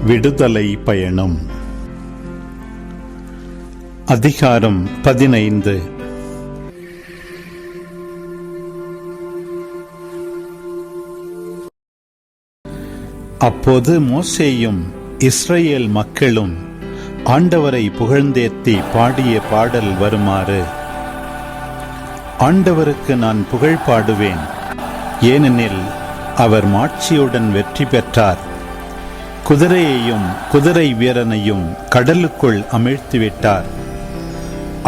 விடுதலை பயணம். அதிகாரம் 15. அப்போது மோசேயும் இஸ்ரவேல் மக்களும் ஆண்டவரை புகழ்ந்தேத்தி பாடிய பாடல் வருமாறு: ஆண்டவருக்கு நான் புகழ் பாடுவேன், ஏனெனில் அவர் மாட்சியுடன் வெற்றி பெற்றார். குதிரையையும் குதிரை வீரனையும் கடலுக்குள் அமிழ்த்திவிட்டார்.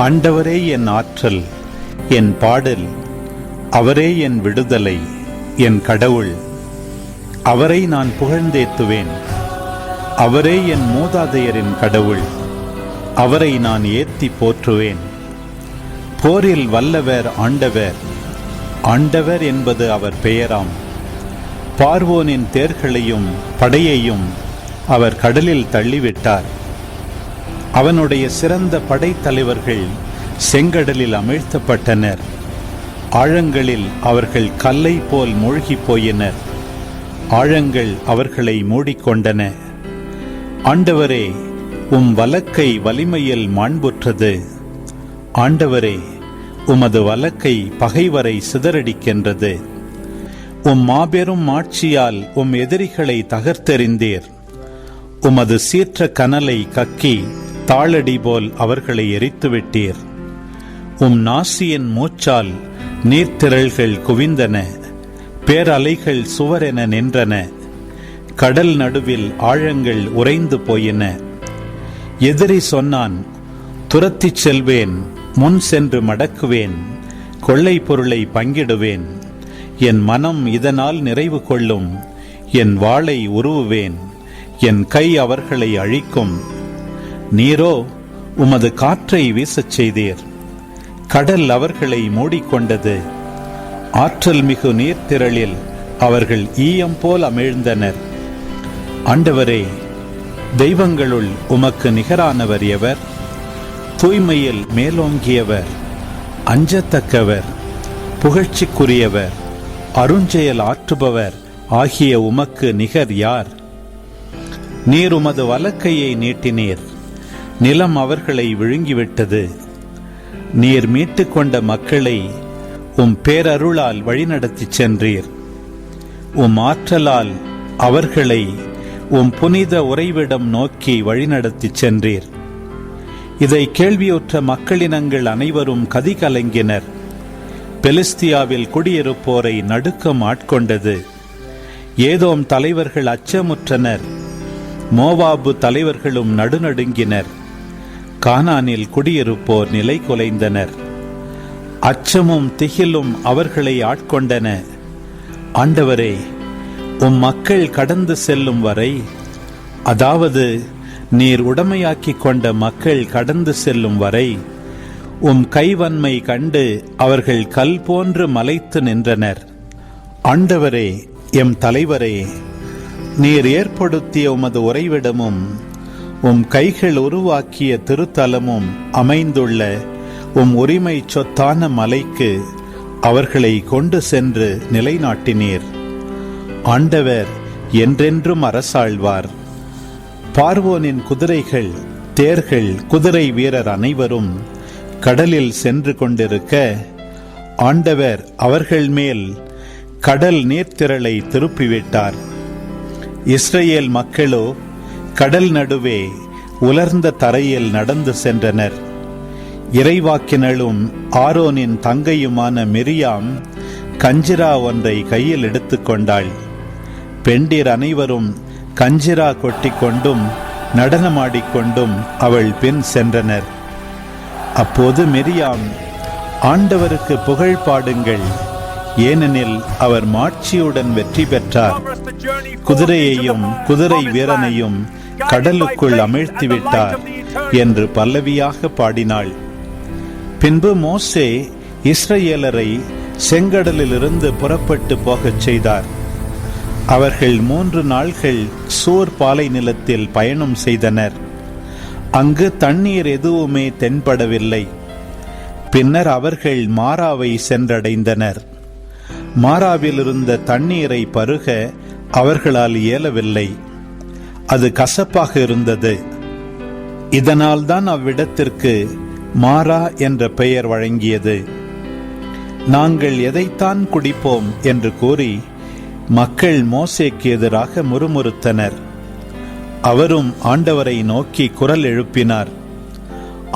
ஆண்டவரே என் ஆற்றல், என் பாடல், அவரே என் விடுதலை, என் கடவுள். அவரை நான் புகழ்ந்தேத்துவேன். அவரே என் மூதாதையரின் கடவுள். அவரை நான் ஏத்தி போற்றுவேன். போரில் வல்லவர் ஆண்டவர். ஆண்டவர் என்பது அவர் பெயராம். பார்வோனின் தேர்களையும் படையையும் அவர் கடலில் தள்ளிவிட்டார். அவனுடைய சிறந்த படைத்தலைவர்கள் செங்கடலில் அமிழ்த்தப்பட்டனர். ஆழங்களில் அவர்கள் கல்லை போல் மூழ்கி போயினர். ஆழங்கள் அவர்களை மூடிக்கொண்டன. ஆண்டவரே, உம் வலக்கை வலிமையில் மாண்புற்றது. ஆண்டவரே, உமது வலக்கை பகைவரை சிதறடிக்கின்றது. உம் மாபெரும் ஆட்சியால் உம் எதிரிகளை தகர்த்தெறிந்தீர். உமது சீற்ற கனலை கக்கி தாளடி போல் அவர்களை எரித்துவிட்டீர். உம் நாசியின் மூச்சால் நீர்த்திரள்கள் குவிந்தன. பேரலைகள் சுவரென நின்றன. கடல் நடுவில் ஆழங்கள் உறைந்து போயின. எதிரி சொன்னான், துரத்திச் செல்வேன், முன் சென்று மடக்குவேன், கொள்ளை பொருளை பங்கிடுவேன். என் மனம் இதனால் நிறைவு கொள்ளும். என் வாளை உருவுவேன். என் கை அவர்களை அழிக்கும். நீரோ உமது காற்றை வீசச் செய்தீர். கடல் அவர்களை மூடிக்கொண்டது. ஆற்றல் மிகு நீர்த்திரளில் அவர்கள் ஈயம் போல் அமிழ்ந்தனர். ஆண்டவரே, தெய்வங்களுள் உமக்கு நிகரானவர் எவர்? தூய்மையில் மேலோங்கியவர், அஞ்சத்தக்கவர், புகழ்ச்சிக்குரியவர், அருஞ்செயல் ஆற்றுபவர் ஆகிய உமக்கு நிகர் யார்? நீர் உமது வலக்கையை நீட்டினீர். நிலம் அவர்களை விழுங்கிவிட்டது. நீர் மீட்டுக் கொண்ட மக்களை உம் பேரருளால் வழிநடத்திச் சென்றீர். உம் ஆற்றலால் அவர்களை உம் புனித உறைவிடம் நோக்கி வழிநடத்திச் சென்றீர். இதை கேள்வியுற்ற மக்களினங்கள் அனைவரும் கதிகலங்கினர். பெலிஸ்தியாவில் குடியிருப்போரை நடுக்கம் ஆட்கொண்டது. ஏதோம் தலைவர்கள் அச்சமுற்றனர். மோவாபு தலைவர்களும் நடுநடுங்கினர். கானானில் குடியிருப்போர் நிலை குலைந்தனர். அச்சமும் திகிலும் அவர்களை ஆட்கொண்டன. ஆண்டவரே, உம் மக்கள் கடந்து செல்லும் வரை, அதாவது நீர் உடமையாக்கிக் கொண்ட மக்கள் கடந்து செல்லும் வரை, உம் கைவன்மை கண்டு அவர்கள் கல் போன்று மலைத்து நின்றனர். ஆண்டவரே, எம் தலைவரே, நீர் ஏற்படுத்திய உமது உறைவிடமும் உம் கைகள் உருவாக்கிய திருத்தலமும் அமைந்துள்ள உம் உரிமை சொத்தான மலைக்கு அவர்களை கொண்டு சென்று நிலைநாட்டினீர். ஆண்டவர் என்றென்றும் அரசாழ்வார். பார்வோனின் குதிரைகள், தேர்கள், குதிரை வீரர் அனைவரும் கடலில் சென்று கொண்டிருக்க, ஆண்டவர் அவர்கள் மேல் கடல் நீர்த்திரளை திருப்பிவிட்டார். இஸ்ரவேல் மக்களோ கடல் நடுவே உலர்ந்த தரையில் நடந்து சென்றனர். இறைவாக்கினளும் ஆரோனின் தங்கையுமான மிரியாம் கஞ்சிரா ஒன்றை கையில் எடுத்துக்கொண்டாள். பெண்டிர் அனைவரும் கஞ்சிரா கொட்டிக்கொண்டும் நடனமாடிக்கொண்டும் அவள் பின் சென்றனர். அப்போது மிரியாம், ஆண்டவருக்கு புகழ் பாடுங்கள், ஏனெனில் அவர் மாட்சியுடன் வெற்றி பெற்றார். குதிரையையும் குதிரை வீரனையும் கடலுக்குள் அமிழ்த்திவிட்டார் என்று பல்லவியாக பாடினாள். பின்பு மோசே இஸ்ரவேலரை செங்கடலிலிருந்து புறப்பட்டு போகச் செய்தார். அவர்கள் 3 நாள்கள் சூர் பாலை நிலத்தில் பயணம் செய்தனர். அங்கு தண்ணீர் எதுவுமே தென்படவில்லை. பின்னர் அவர்கள் மாராவை சென்றடைந்தனர். மாராவில் இருந்த தண்ணீரை பருக அவர்களால் இயலவில்லை. அது கசப்பாக இருந்தது. இதனால்தான் அவ்விடத்திற்கு மாரா என்ற பெயர் வழங்கியது. நாங்கள் எதைத்தான் குடிப்போம் என்று கூறி மக்கள் மோசேக்கு எதிராக முறுமுறுத்தனர். அவரும் ஆண்டவரை நோக்கி குரல் எழுப்பினார்.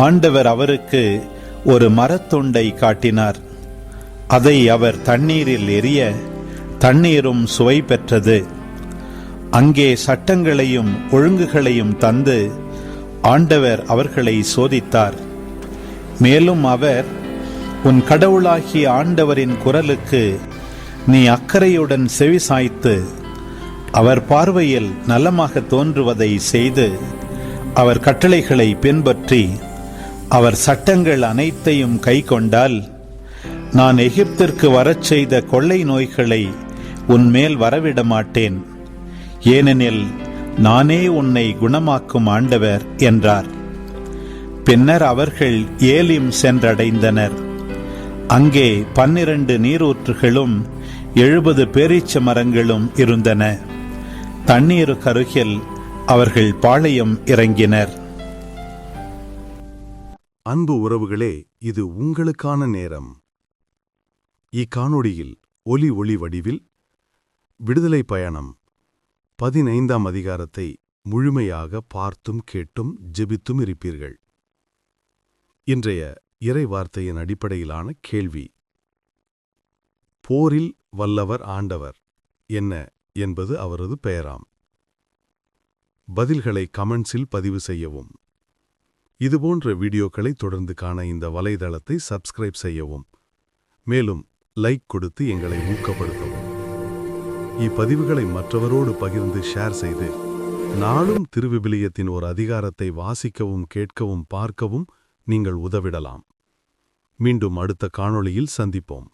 ஆண்டவர் அவருக்கு ஒரு மரத்துண்டை காட்டினார். அதை அவர் தண்ணீரில் எறிய தண்ணீரும் சுவை பெற்றது. அங்கே சட்டங்களையும் ஒழுங்குகளையும் தந்து ஆண்டவர் அவர்களை சோதித்தார். மேலும் அவர், உன் கடவுளாகிய ஆண்டவரின் குரலுக்கு நீ அக்கறையுடன் செவிசாய்த்து அவர் பார்வையில் நலமாக தோன்றுவதை செய்து அவர் கட்டளைகளை பின்பற்றி அவர் சட்டங்கள் அனைத்தையும் கைக்கொண்டால், நான் எகிப்திற்கு வரச் செய்த கொள்ளை நோய்களை உன்மேல் வரவிட மாட்டேன், ஏனெனில் நானே உன்னை குணமாக்கும் ஆண்டவர் என்றார். பின்னர் அவர்கள் ஏலிம் சென்றடைந்தனர். அங்கே 12 நீரூற்றுகளும் 70 பேரீச்ச மரங்களும் இருந்தன. தண்ணீருக்கு அருகில் அவர்கள் பாளையம் இறங்கினர். அன்பு உறவுகளே, இது உங்களுக்கான நேரம். இக்காணொளியில் ஒளி வடிவில் விடுதலை பயணம் 15ஆம் அதிகாரத்தை முழுமையாக பார்த்தும் கேட்டும் ஜெபித்தும் இருப்பீர்கள். இன்றைய இறை வார்த்தையின் அடிப்படையிலான கேள்வி: போரில் வல்லவர் ஆண்டவர் என்ன என்பது அவரது பெயராம். பதில்களை கமெண்ட்ஸில் பதிவு செய்யவும். இதுபோன்ற வீடியோக்களை தொடர்ந்து காண இந்த வலைதளத்தை சப்ஸ்கிரைப் செய்யவும். மேலும் லைக் கொடுத்து எங்களை ஊக்கப்படுத்தவும். இப்பதிவுகளை மற்றவரோடு பகிர்ந்து ஷேர் செய்து நாளும் திருவிவிலியத்தின் ஒரு அதிகாரத்தை வாசிக்கவும் கேட்கவும் பார்க்கவும் நீங்கள் உதவிடலாம். மீண்டும் அடுத்த காணொளியில் சந்திப்போம்.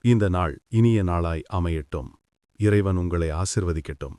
இந்த நாள் இனிய நாளாய் அமையட்டும். இறைவன் உங்களை ஆசிர்வதிக்கட்டும்.